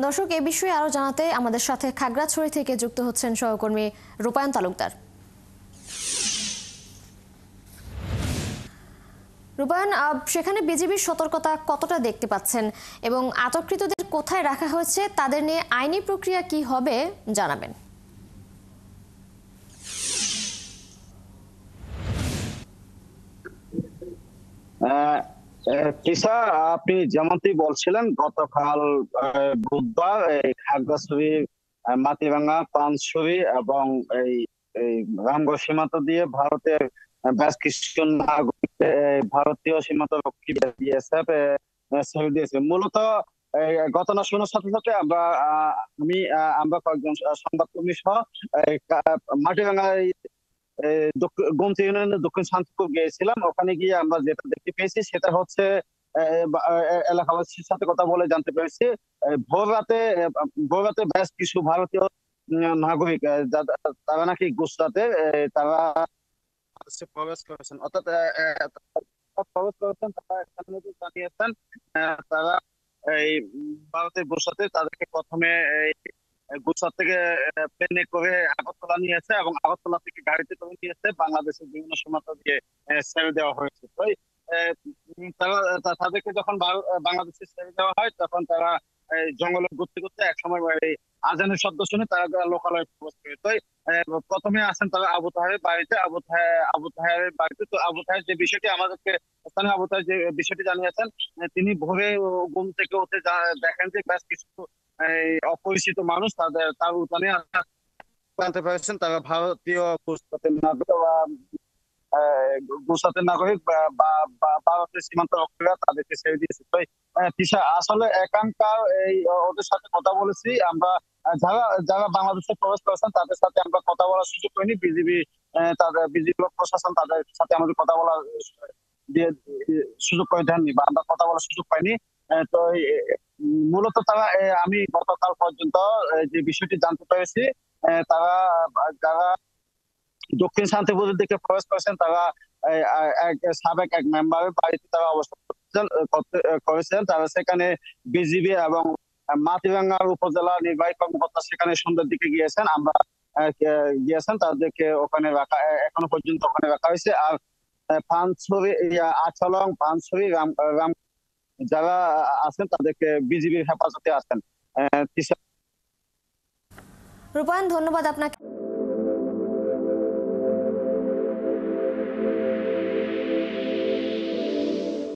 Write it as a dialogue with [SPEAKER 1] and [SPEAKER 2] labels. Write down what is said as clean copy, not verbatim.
[SPEAKER 1] দর্শক, এ বিষয়ে আরো জানাতে আমাদের সাথে খাগড়াছড়ি থেকে যুক্ত হচ্ছেন সহকর্মী রূপায়ণ তালুকদার। রূপায়ণ, সেখানে বিজিবির সতর্কতা কতটা দেখতে পাচ্ছেন এবং আটককৃতদের কোথায় রাখা হয়েছে, তাদের নিয়ে আইনি প্রক্রিয়া কি হবে জানাবেন।
[SPEAKER 2] তিশা, আপনি যেমনটি বলছিলেন, গতকাল বুধবার এই খাগড়াছড়ি, মাটিরাঙ্গা, পানছড়ি এবং এই এই রামগড় সীমান্ত দিয়ে ভারতের বেশ কিছু নাগরিক ভারতীয় সীমান্ত রক্ষী বিএসএফ ছেড়ে দিয়েছে। মূলত এই ঘটনা শোনার সাথে সাথে আমরা কয়েকজন সংবাদকর্মী সহ মাটিরাঙ্গা গোমতী ইউনিয়নের দক্ষিণ শান্তিপুর গিয়েছিলাম। ওখানে গিয়ে আমরা যেটা দেখতে পেয়েছি সেটা হচ্ছে এলাকাবাসীর সাথে কথা বলে জানতে পেরেছি ভোর রাতে বেশ কিছু ভারতীয় নাগরিক তারা নাকি গুজরাটে তারা প্রবেশ করেছেন, অর্থাৎ প্রবেশ করেছেন। তারা এখানে জানিয়েছেন তারা এই ভারতের গুজরাটে তাদেরকে প্রথমে গুজরাট থেকে প্লেনে করে আগরতলা নিয়েছে এবং আগরতলা থেকে গাড়িতে করে নিয়েছে বাংলাদেশের বিভিন্ন সীমান্ত দিয়ে ছেড়ে দেওয়া হয়েছে। তো তাদেরকে যখন বাংলাদেশে ছেড়ে দেওয়া হয় তখন তারা জঙ্গলে ঘুরতে ঘুরতে একসময় এই আজানের শব্দ শুনে তারা লোকালয়ে প্রবেশ করে। তো প্রথমে আসেন তারা আবু তাহেরের বাড়িতে। আবু তাহেরের বাড়িতে, তো আবু তাহের যে বিষয়টি আমাদেরকে স্থানীয় আবু তাহের যে বিষয়টি জানিয়েছেন, তিনি ভোরে ঘুম থেকে উঠে দেখেন যে বেশ কিছু অপরিচিত মানুষ তার উঠানে জানতে পেরেছেন তারা ভারতীয় গুজরাটের নাগরিক বা ভারতের সীমান্ত রক্ষীরা তাদেরকে ছেড়ে দিয়েছে। তো তিশা, আসলে এখানকার এই ওদের সাথে কথা বলেছি আমরা, যারা যারা বাংলাদেশে প্রবেশ করেছেন তাদের সাথে আমরা কথা বলার সুযোগ পাইনি। বিজিবি প্রশাসন তাদের সাথে আমাদের কথা বলার দিয়ে সুযোগ করে দেননি বা আমরা কথা বলার সুযোগ পাইনি। তো মূলত তারা আমি গতকাল পর্যন্ত যে বিষয়টি জানতে পেরেছি, তারা যারা দক্ষিণ শান্তিপুরের দিকে প্রবেশ করেছেন তারা সাবেক এক মেম্বারের বাড়িতে তারা অবস্থান করেছেন। তারা সেখানে বিজিবি এবং মাটিরাঙ্গার উপজেলা নির্বাহী কর্মকর্তা সেখানে সন্ধ্যার দিকে গিয়েছেন। আমরা গিয়েছেন, তাদেরকে ওখানে রাখা, এখনো পর্যন্ত ওখানে রাখা হয়েছে। আর পানছড়ি, আচলং, পানছড়ি, রাম যারা আছেন তাদেরকে বিজিবির হেফাজতে আছেন।
[SPEAKER 1] রূপায়ণ, ধন্যবাদ আপনাকে।